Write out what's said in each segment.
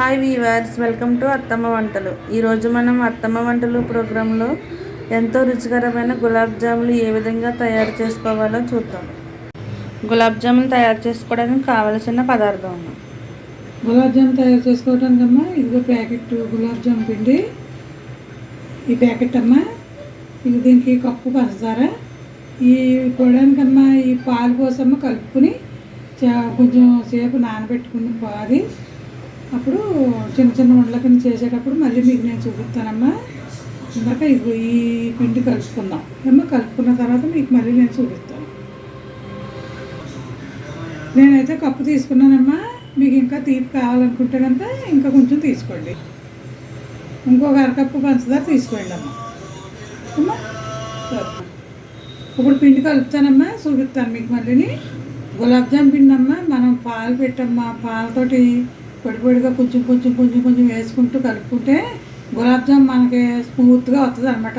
Hi weavers, welcome to అత్తమ్మ వంటలు. ఈరోజు మనం అత్తమ్మ వంటలు ప్రోగ్రాంలో ఎంతో రుచికరమైన గులాబ్ జాములు ఏ విధంగా తయారు చేసుకోవాలో చూద్దాం. గులాబ్ జాములు తయారు చేసుకోవడానికి కావలసిన పదార్థం. గులాబ్ జామ్ తయారు చేసుకోవడానికి అమ్మా ఇదిగో ప్యాకెట్ గులాబ్ జామ్ పిండి, ఈ ప్యాకెట్ అమ్మా. ఇది దీనికి కప్పు పంచదార, ఈ పొడానికమ్మా ఈ పాలు కోసమ్మ కలుపుకుని కొంచెం సేపు నానబెట్టుకుని పాది అప్పుడు చిన్న చిన్న ఉండల కింద చేసేటప్పుడు మళ్ళీ మీకు నేను చూపిస్తానమ్మా. ఇందాక ఇది ఈ పిండి కలుపుకుందాం ఏమో, కలుపుకున్న తర్వాత మీకు మళ్ళీ నేను చూపిస్తాను. నేనైతే కప్పు తీసుకున్నానమ్మా. మీకు ఇంకా తీపి కావాలనుకుంటే కనుక ఇంకా కొంచెం తీసుకోండి, ఇంకొక అరకప్పు పంచదార తీసుకోండి అమ్మా. అమ్మా సరే, ఇప్పుడు పిండి కలుపుతానమ్మా, చూపిస్తాను మీకు మళ్ళీని. గులాబ్ జామ్ పిండి అమ్మా, మనం పాలు పెట్టమ్మా, పాలతోటి పొడి పొడిగా కొంచెం కొంచెం కొంచెం కొంచెం వేసుకుంటూ కలుపుకుంటే గులాబ్ జామ్ మనకి స్మూత్గా వస్తుంది అనమాట.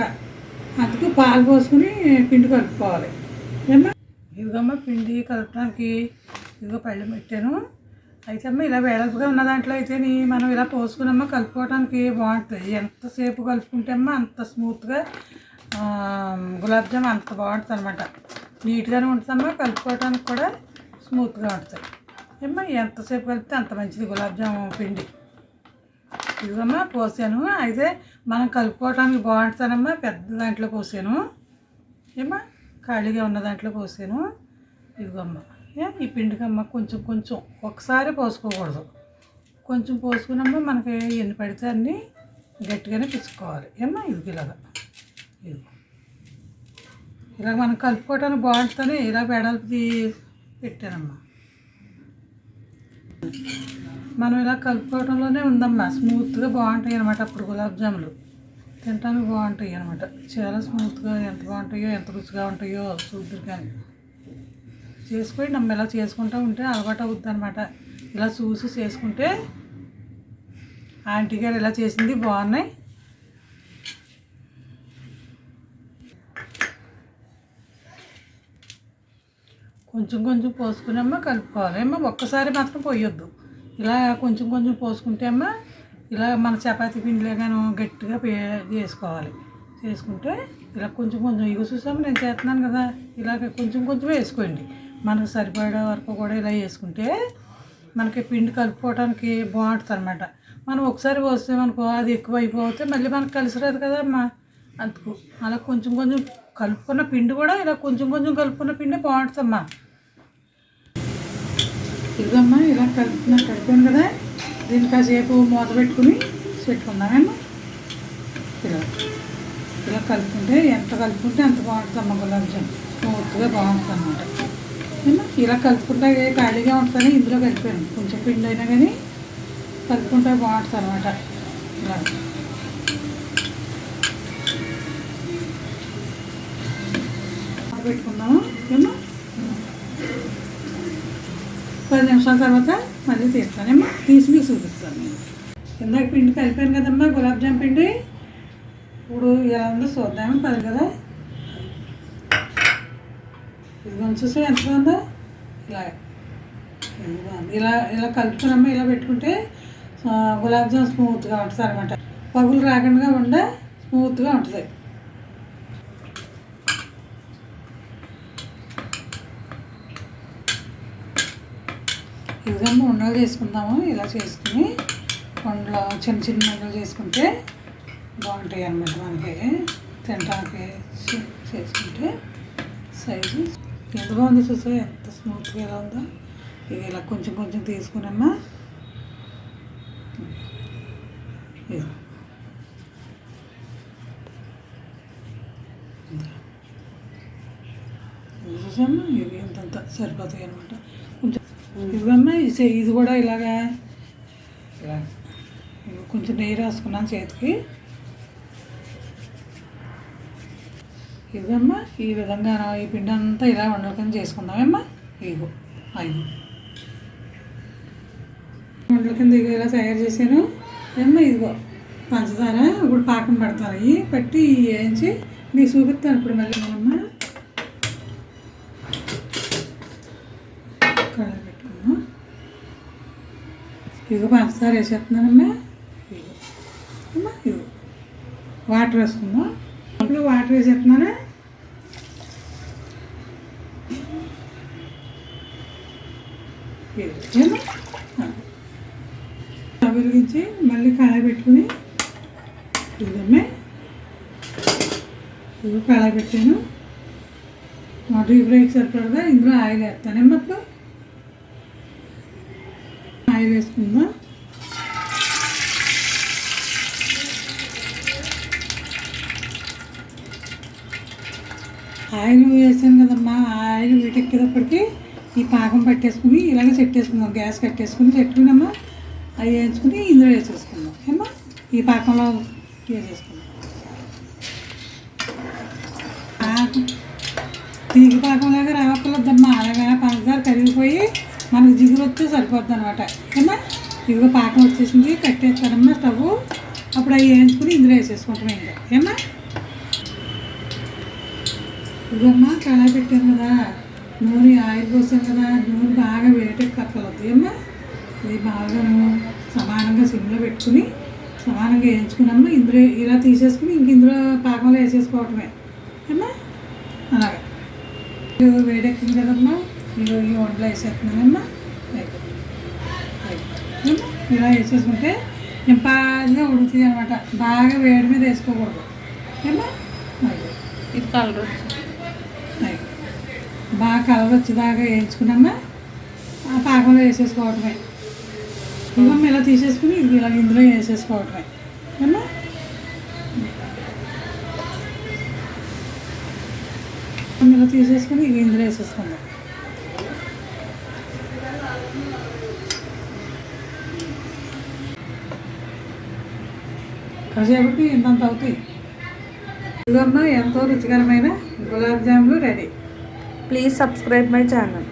అందుకు పాలు పోసుకుని పిండి కలుపుకోవాలి ఏమ్మా. ఇదిగమ్మా పిండి కలపడానికి ఇదిగో పళ్ళెం పెట్టాను. అయితే అమ్మ ఇలా వెడల్పుగా ఉన్న దాంట్లో అయితే మనం ఇలా పోసుకునమ్మా కలుపుకోవడానికి బాగుంటుంది. ఎంతసేపు కలుపుకుంటే అమ్మా అంత స్మూత్గా గులాబ్ జామ్ అంత బాగుంటుంది అనమాట. నీట్గానే ఉంటుందమ్మా, కలుపుకోవడానికి కూడా స్మూత్గా ఉంటుంది ఏమ్మా. ఎంతసేపు కలిపితే అంత మంచిది గులాబ్ జామ్ పిండి. ఇదిగమ్మా పోసాను. అయితే మనం కలుపుకోవడానికి బాగుంటుందమ్మా. పెద్ద దాంట్లో పోసాను ఏమ్మా, ఖాళీగా ఉన్న దాంట్లో పోసాను. ఇదిగమ్మా ఈ పిండికమ్మ కొంచెం కొంచెం ఒకసారి పోసుకోకూడదు, కొంచెం పోసుకున్నమ్మా మనకి ఎన్ని పడితే అన్నీ గట్టిగానే పిచ్చుకోవాలి ఏమ్మా. ఇది ఇలా మనం కలుపుకోవడానికి బాగుంటుందని ఇలా వెడల్పు పెట్టానమ్మా. మనం ఇలా కలుపుకోవడంలోనే ఉందమ్మా, స్మూత్గా బాగుంటాయి అనమాట. అప్పుడు గులాబ్ జాములు తినడానికి బాగుంటాయి అనమాట. చాలా స్మూత్గా ఎంత బాగుంటాయో ఎంత రుచిగా ఉంటాయో చూద్దరు కానీ చేసుకోండి అమ్మ. ఇలా చేసుకుంటూ ఉంటే అలవాటు అవుద్ది అనమాట. ఇలా చూసి చేసుకుంటే ఆంటీ గారు ఇలా చేసింది బాగున్నాయి. కొంచెం కొంచెం పోసుకునమ్మా కలుపుకోవాలి ఏమ్మా. ఒక్కసారి మాత్రం పోయొద్దు. ఇలా కొంచెం కొంచెం పోసుకుంటే అమ్మా ఇలా మన చపాతీ పిండిలేగాను గట్టిగా చేసుకోవాలి. చేసుకుంటే ఇలా కొంచెం కొంచెం ఇవి చూసాము నేను చేస్తున్నాను కదా, ఇలాగ కొంచెం కొంచెం వేసుకోండి. మనకు సరిపడే వరకు కూడా ఇలా వేసుకుంటే మనకి పిండి కలుపుకోవడానికి బాగుంటుంది అనమాట. మనం ఒకసారి పోస్తామనుకో అది ఎక్కువ అయిపోతే మళ్ళీ మనకు కలిసి రాదు కదా అమ్మా. అందుకు అలా కొంచెం కొంచెం కలుపుకున్న పిండి కూడా ఇలా కొంచెం కొంచెం కలుపుకున్న పిండి బాగుంటుందమ్మా. ఇదిగమ్మా ఇలా కలిపాను కదా, దీన్ని కాసేపు మూత పెట్టుకుని పెట్టుకుందామేమో. ఇలా ఇలా కలుపుకుంటే ఎంత కలుపుకుంటే అంత బాగుంటుందమ్మా. గులాబ్ జామ్ స్మూత్గా బాగుంటుంది అన్నమాట ఏమో. ఇలా కలుపుకుంటే ఖాళీగా ఉంటుందని ఇందులో కలిపాను. కొంచెం పిండి అయినా కానీ కలుపుకుంటే బాగుంటుంది అనమాట. ఇలా పెట్టుకుందాము ఏమో. 10 నిమిషాల తర్వాత మళ్ళీ తీస్తానేమో, తీసి మీకు చూపిస్తాను. నేను ఇందాక పిండి కలిపాను కదమ్మా గులాబ్ జామ్ పిండి. ఇప్పుడు ఎలా ఉందో చూద్దాము. పది కదా, ఇది చూసి ఎంత ఉందో. ఇలా ఇలా ఇలా కలుపుకునమ్మా. ఇలా పెట్టుకుంటే గులాబ్ జామ్ స్మూత్గా ఉంటుంది అనమాట. పగులు రాకుండా స్మూత్గా ఉంటుంది. ఇదిగమ్మా ఉండలు చేసుకుందాము. ఇలా చేసుకుని ఉండలు చిన్న చిన్న ఉండలు చేసుకుంటే బాగుంటాయి అన్నమాట. మనకి తినడానికి చేసుకుంటే సైజు ఎంత బాగుందో చూసా, ఎంత స్మూత్గా ఎలా ఉందో. ఇది ఇలా కొంచెం కొంచెం తీసుకునమ్మా. చూసామ్మా, ఇవి ఎంతంత సరిపోతాయి అనమాట. కొంచెం ఇవమ్మా ఇది కూడా ఇలాగా ఇలా కొంచెం నెయ్యి రాసుకున్నాను చేతికి. ఇవమ్మా ఈ విధంగా ఈ పిండి అంతా ఇలా వండలకని చేసుకుందామమ్మా. ఇదిగో వండల కింద ఇలా తయారు చేశాను ఏమ్మా. ఇదిగో పంచదార ఇప్పుడు పాకం పడతాను. అవి పట్టి వేయించి నీకు చూపిస్తాను ఇప్పుడు మళ్ళీ. అమ్మా కళ పెట్టుకున్నాం. ఇదిగో పంచదార వేసేస్తున్నానమ్మా. ఇదిగో అమ్మా, ఇదిగో వాటర్ వేసుకుందాం. ఇప్పుడు వాటర్ వేసేస్తున్నానా. స్టవ్ వెలిగించి మళ్ళీ కళాయి పెట్టుకుని ఇదమ్మే ఇదిగో కళాయి పెట్టాను. డీప్ ఫ్రైకి సరిపడగా ఇందులో ఆయిల్ వేస్తానమ్మా. అప్పుడు ఆయిల్ వేసుకుందాం. ఆయిల్ వేసాను కదమ్మా. ఆయిల్ వీటెక్కేటప్పటికి ఈ పాకం పట్టేసుకుని ఇలాగే చెట్టేసుకుందాం. గ్యాస్ కట్టేసుకుని చెట్టుకునమ్మా అవి వేయించుకుని ఇందులో వేసేసుకుందాం ఏమ్మా. ఈ పాకంలో వేసేసుకుందాం. పాకం తీగ పాకంలాగా రావక్కర్లేదమ్మా. అలాగా పంచదార కరిగిపోయి మనకు జిగురు వస్తే సరిపోద్ది అనమాట ఏమ్మా. ఇదిగో పాకం వచ్చేసింది. కట్టేస్తానమ్మా స్టవ్. అప్పుడు అవి వేయించుకుని ఇందులో వేసేసుకుంటాం ఇంకా ఏమ్మా. ఇదమ్మా కళాయి పెట్టాను కదా, నూనె ఆయిల్ పోసాను కదా, నూనె బాగా వేటెక్కక్కర్లేదు ఏమ్మా. ఇది బాగా సమానంగా సిమ్లో పెట్టుకుని సమానంగా వేయించుకున్నామ్మా. ఇందులో ఇలా తీసేసుకుని ఇంక ఇందులో పాకంలో వేసేసుకోవటమే ఏమ్మా. అలాగే వేడెక్కింది కదమ్మా. ఇదిగో ఈ వంటలో వేసేస్తున్నానమ్మా. ఇలా వేసేసుకుంటే నింపాదిగా ఉడుకుతుంది అనమాట. బాగా వేడి మీద వేసుకోకూడదు ఏమ్మా. ఇది కలర్ బాగా కలర్ వచ్చేదాకా వేయించుకున్నామ్మా. ఆ పాకంలో వేసేసుకోవటమే. ఇవన్నీ ఇలా తీసేసుకుని ఇలా ఇందులో వేసేసుకోవటమే ఏమ్మా. ఇలా తీసేసుకుని ఇవి ఇందులో వేసేసుకుందాం. కాసేపటి ఇంతంత అవుతాయి. ఇవమ్మా ఎంతో రుచికరమైన గులాబ్ జాములు ready. Please subscribe my channel.